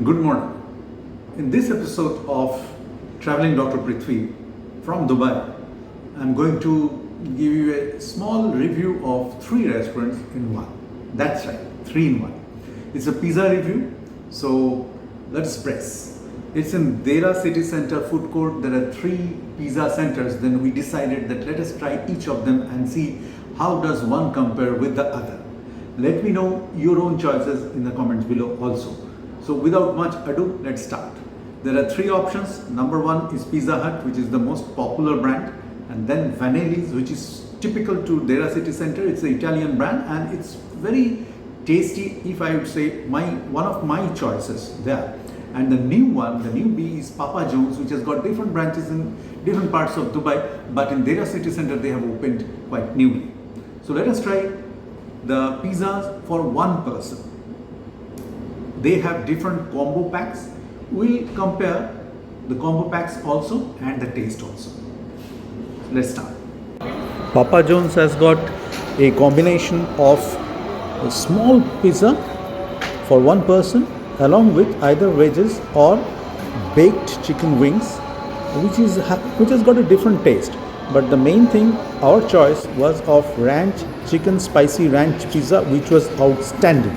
Good morning. In this episode of Traveling Dr. Prithvi from Dubai, I'm going to give you a small review of 3 restaurants in one. That's right, 3 in 1. It's a pizza review, so let's press. It's in Deira City Center food court. There are 3 pizza centers. Then we decided that let us try each of them and see how does one compare with the other. Let me know your own choices in the comments below also. So without much ado, let's start. There are 3 options. Number 1 is Pizza Hut, which is the most popular brand, and then Vanellis, which is typical to Deira City Center. It's an Italian brand and it's very tasty, if I would say one of my choices there. And the new one, the newbie, is Papa John's, which has got different branches in different parts of Dubai, but in Deira City Center they have opened quite newly. So let us try the pizzas for one person. They have different combo packs. We'll compare the combo packs also and the taste also. Let's start. Papa John's has got a combination of a small pizza for one person along with either wedges or baked chicken wings, which has got a different taste. But the main thing, our choice was of chicken spicy ranch pizza, which was outstanding.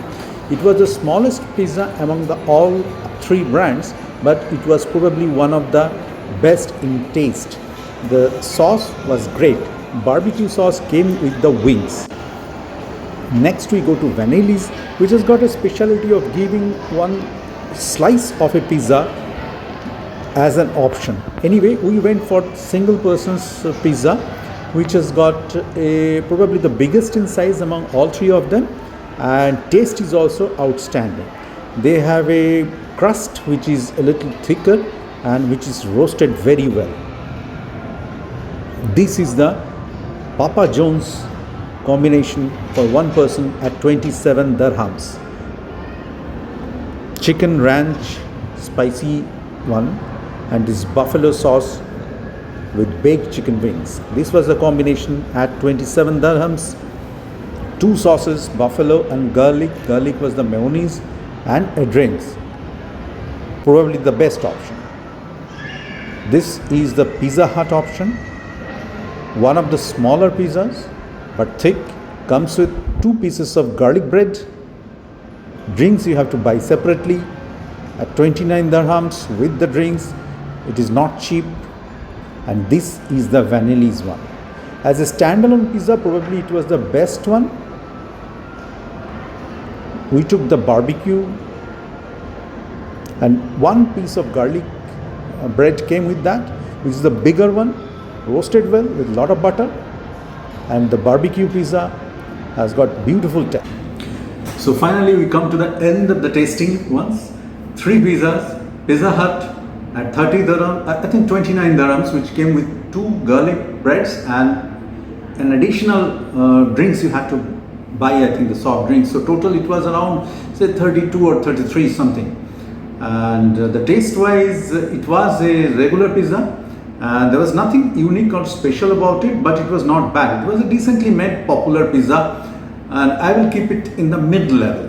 It was the smallest pizza among all 3 brands, but it was probably one of the best in taste. The sauce was great. Barbecue sauce came with the wings. Next we go to Vanellis, which has got a specialty of giving one slice of a pizza as an option. Anyway, we went for single person's pizza, which has got probably the biggest in size among all 3 of them, and taste is also outstanding. They have a crust which is a little thicker and which is roasted very well. This is the Papa John's combination for one person at 27 dirhams. Chicken ranch spicy one, and this buffalo sauce with baked chicken wings. This was the combination at 27 dirhams. 2 sauces, buffalo and garlic. Garlic was the mayonnaise, and a drinks. Probably the best option. This is the Pizza Hut option. One of the smaller pizzas, but thick, comes with 2 pieces of garlic bread. Drinks you have to buy separately at 29 dirhams with the drinks. It is not cheap. And this is the Vanellis one. As a standalone pizza, probably it was the best one. We took the barbecue, and 1 piece of garlic bread came with that, which is the bigger one, roasted well with a lot of butter, and the barbecue pizza has got beautiful taste. So finally we come to the end of the tasting ones. 3 pizzas. Pizza Hut at 30 dirhams, I think 29 dirhams, which came with 2 garlic breads and an additional drinks you had to buy, I think the soft drinks. So total it was around say 32 or 33 something. And the taste wise, it was a regular pizza. There was nothing unique or special about it, but it was not bad. It was a decently made popular pizza, and I will keep it in the mid-level.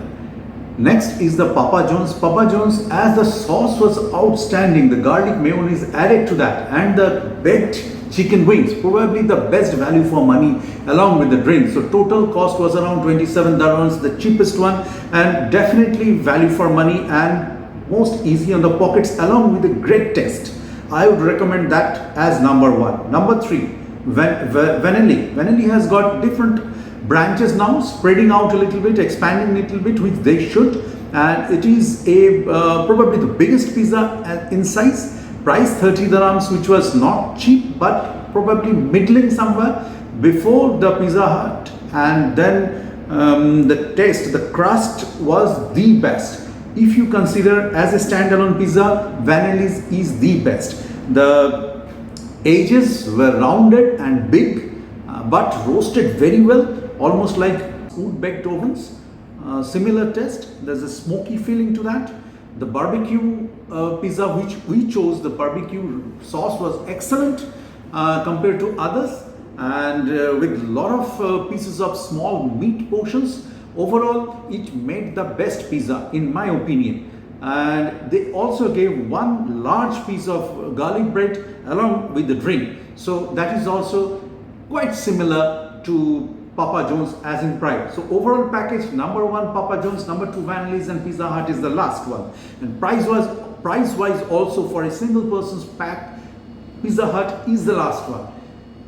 Next is the Papa John's. Papa John's, as the sauce was outstanding, the garlic mayonnaise added to that, and the baked chicken wings, probably the best value for money along with the drinks. So total cost was around 27 dirhams, the cheapest one, and definitely value for money and most easy on the pockets along with a great taste. I would recommend that as number 1. Number 3, Vanelli. Vanelli has got different branches now, spreading out a little bit, expanding a little bit, which they should. And it is probably the biggest pizza in size. Price 30 dirhams, which was not cheap, but probably middling somewhere before the Pizza Hut. And then the taste, the crust was the best. If you consider as a standalone pizza, Vanellis is the best. The edges were rounded and big, but roasted very well, almost like wood baked ovens. Similar taste. There's a smoky feeling to that. The barbecue pizza which we chose, the barbecue sauce was excellent compared to others, and with a lot of pieces of small meat portions. Overall, it made the best pizza in my opinion. and they also gave one large piece of garlic bread along with the drink. So that is also quite similar to Papa John's as in price. So overall package, number 1 Papa John's, number 2 Vanellis and Pizza Hut is the last one. And price wise also, for a single person's pack, Pizza Hut is the last one.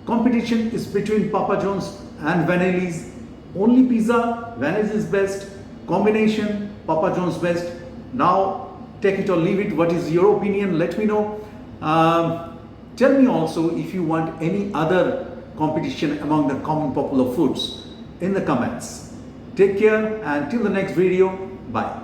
Competition is between Papa John's and Vanellis. Only pizza, Vanellis is best. Combination, Papa John's best. Now take it or leave it. What is your opinion? Let me know. Tell me also if you want any other competition among the common popular foods in the comments. Take care, and till the next video, bye.